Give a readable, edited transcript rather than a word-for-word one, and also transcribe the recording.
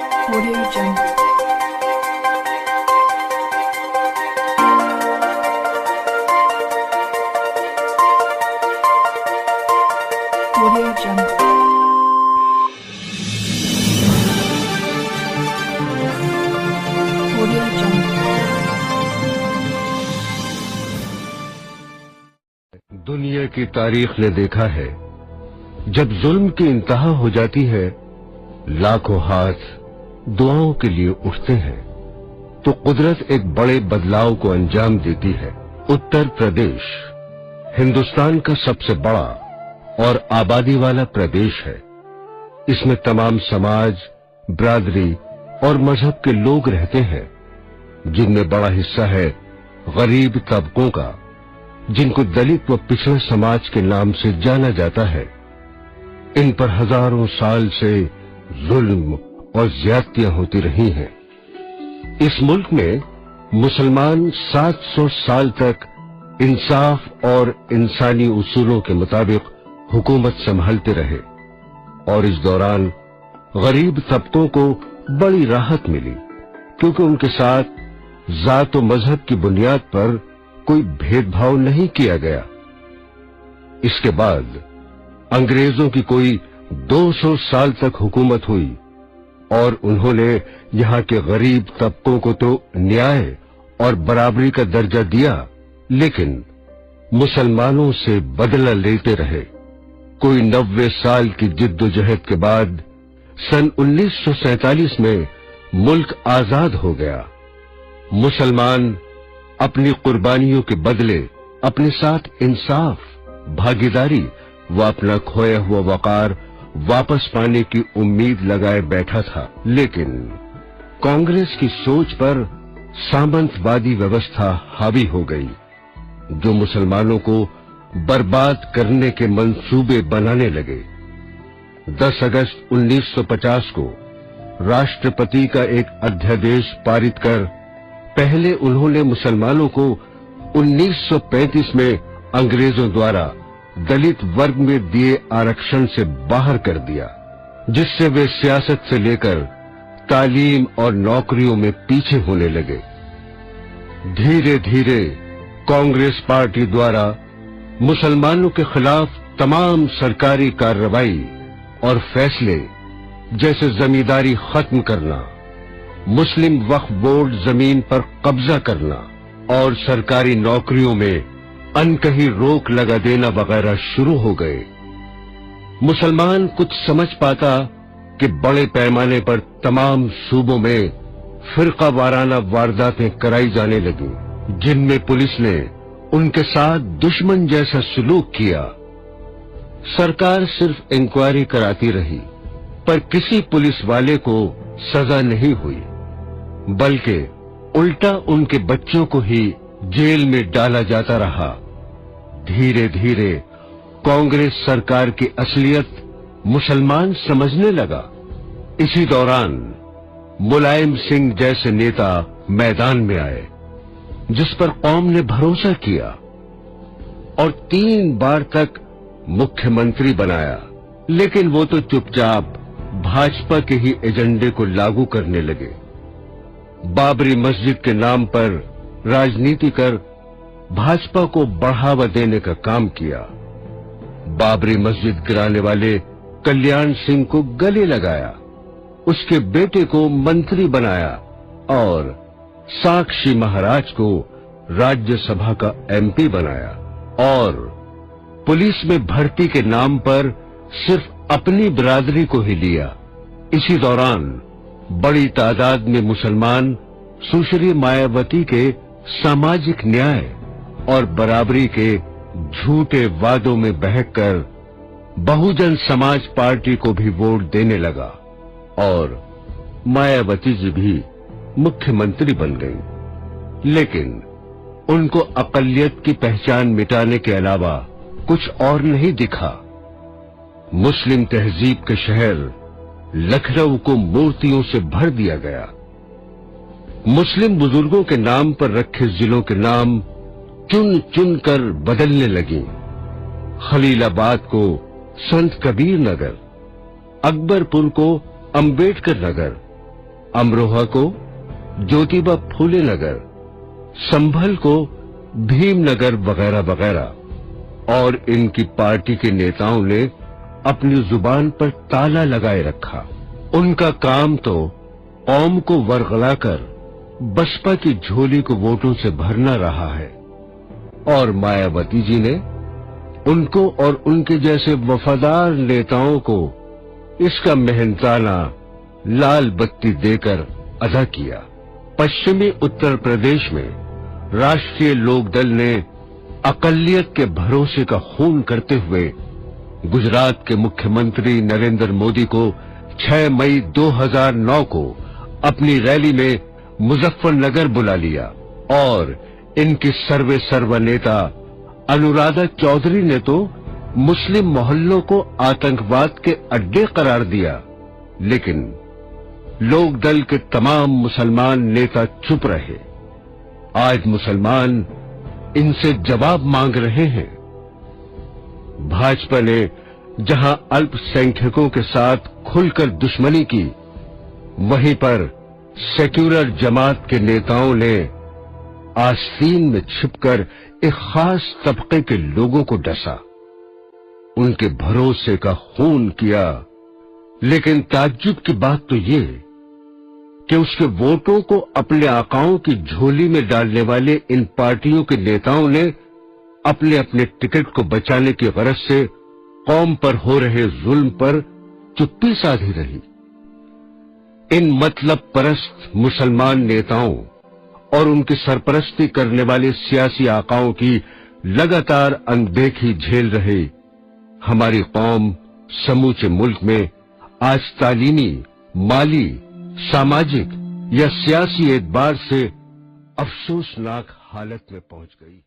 Audio Jungle. Audio Jungle. Audio Jungle. दुनिया की तारीख ने देखा है, जब जुल्म की इंतहा हो जाती है, लाखों हाथ दुआओं के लिए उठते हैं, तो कुदरत एक बड़े बदलाव को अंजाम देती है। उत्तर प्रदेश हिंदुस्तान का सबसे बड़ा और आबादी वाला प्रदेश है। इसमें तमाम समाज, बिरादरी और मजहब के लोग रहते हैं, जिनमें बड़ा हिस्सा है गरीब तबकों का, जिनको दलित व पिछड़े समाज के नाम से जाना जाता है। इन पर हजारों साल से जुल्म और ज्यादतियां होती रही हैं। इस मुल्क में मुसलमान 700 साल तक इंसाफ और इंसानी उसूलों के मुताबिक हुकूमत संभालते रहे और इस दौरान गरीब तबकों को बड़ी राहत मिली, क्योंकि उनके साथ जात और मजहब की बुनियाद पर कोई भेदभाव नहीं किया गया। इसके बाद अंग्रेजों की कोई 200 साल तक हुकूमत हुई और उन्होंने यहाँ के गरीब तबकों को तो न्याय और बराबरी का दर्जा दिया, लेकिन मुसलमानों से बदला लेते रहे। कोई 90 साल की जिद्दोजहद के बाद सन 1947 में मुल्क आजाद हो गया। मुसलमान अपनी कुर्बानियों के बदले अपने साथ इंसाफ, भागीदारी व अपना खोया हुआ वकार वापस पाने की उम्मीद लगाए बैठा था, लेकिन कांग्रेस की सोच पर सामंतवादी व्यवस्था हावी हो गई, जो मुसलमानों को बर्बाद करने के मंसूबे बनाने लगे। 10 अगस्त 1950 को राष्ट्रपति का एक अध्यादेश पारित कर पहले उन्होंने मुसलमानों को 1935 में अंग्रेजों द्वारा दलित वर्ग में दिए आरक्षण से बाहर कर दिया, जिससे वे सियासत से लेकर तालीम और नौकरियों में पीछे होने लगे। धीरे धीरे कांग्रेस पार्टी द्वारा मुसलमानों के खिलाफ तमाम सरकारी कार्रवाई और फैसले, जैसे जमींदारी खत्म करना, मुस्लिम वक्फ बोर्ड जमीन पर कब्जा करना और सरकारी नौकरियों में अनकही रोक लगा देना वगैरह शुरू हो गए। मुसलमान कुछ समझ पाता कि बड़े पैमाने पर तमाम सूबों में फिरका वाराना वारदातें कराई जाने लगी, जिनमें पुलिस ने उनके साथ दुश्मन जैसा सलूक किया। सरकार सिर्फ इंक्वायरी कराती रही, पर किसी पुलिस वाले को सजा नहीं हुई, बल्कि उल्टा उनके बच्चों को ही जेल में डाला जाता रहा। धीरे धीरे कांग्रेस सरकार की असलियत मुसलमान समझने लगा। इसी दौरान मुलायम सिंह जैसे नेता मैदान में आए, जिस पर कौम ने भरोसा किया और 3 बार तक मुख्यमंत्री बनाया, लेकिन वो तो चुपचाप भाजपा के ही एजेंडे को लागू करने लगे। बाबरी मस्जिद के नाम पर राजनीति कर भाजपा को बढ़ावा देने का काम किया। बाबरी मस्जिद गिराने वाले कल्याण सिंह को गले लगाया, उसके बेटे को मंत्री बनाया और साक्षी महाराज को राज्यसभा का एमपी बनाया और पुलिस में भर्ती के नाम पर सिर्फ अपनी बिरादरी को ही लिया। इसी दौरान बड़ी तादाद में मुसलमान सुश्री मायावती के सामाजिक न्याय और बराबरी के झूठे वादों में बहकर बहुजन समाज पार्टी को भी वोट देने लगा और मायावती जी भी मुख्यमंत्री बन गई। लेकिन उनको अकलियत की पहचान मिटाने के अलावा कुछ और नहीं दिखा। मुस्लिम तहजीब के शहर लखनऊ को मूर्तियों से भर दिया गया। मुस्लिम बुजुर्गों के नाम पर रखे जिलों के नाम चुन चुन कर बदलने लगी। खलीलाबाद को संत कबीर नगर, अकबरपुर को अंबेडकर नगर, अमरोहा को ज्योतिबा फूले नगर, संभल को भीमनगर वगैरह वगैरह। और इनकी पार्टी के नेताओं ने अपनी जुबान पर ताला लगाए रखा। उनका काम तो कौम को वरगलाकर बसपा की झोली को वोटों से भरना रहा है। और मायावती जी ने उनको और उनके जैसे वफादार नेताओं को इसका मेहनताना लाल बत्ती देकर अदा किया। पश्चिमी उत्तर प्रदेश में राष्ट्रीय लोकदल ने अकलियत के भरोसे का खून करते हुए गुजरात के मुख्यमंत्री नरेंद्र मोदी को 6 मई 2009 को अपनी रैली में मुजफ्फरनगर बुला लिया। और इनकी सर्वे सर्वा नेता अनुराधा चौधरी ने तो मुस्लिम मोहल्लों को आतंकवाद के अड्डे करार दिया। लेकिन लोकदल के तमाम मुसलमान नेता चुप रहे। आज मुसलमान इनसे जवाब मांग रहे हैं। भाजपा ने जहां अल्पसंख्यकों के साथ खुलकर दुश्मनी की, वहीं पर सेक्युलर जमात के नेताओं ने आस्तीन में छिपकर एक खास तबके के लोगों को डसा, उनके भरोसे का खून किया। लेकिन ताज्जुब की बात तो ये कि उसके वोटों को अपने आकाओं की झोली में डालने वाले इन पार्टियों के नेताओं ने अपने अपने टिकट को बचाने की गरज से कौम पर हो रहे जुल्म पर चुप्पी साधी रही। इन मतलब परस्त मुसलमान नेताओं और उनकी सरपरस्ती करने वाले सियासी आकाओं की लगातार अनदेखी झेल रहे हमारी कौम समूचे मुल्क में आज तालीमी, माली, सामाजिक या सियासी एतबार से अफसोसनाक हालत में पहुंच गई।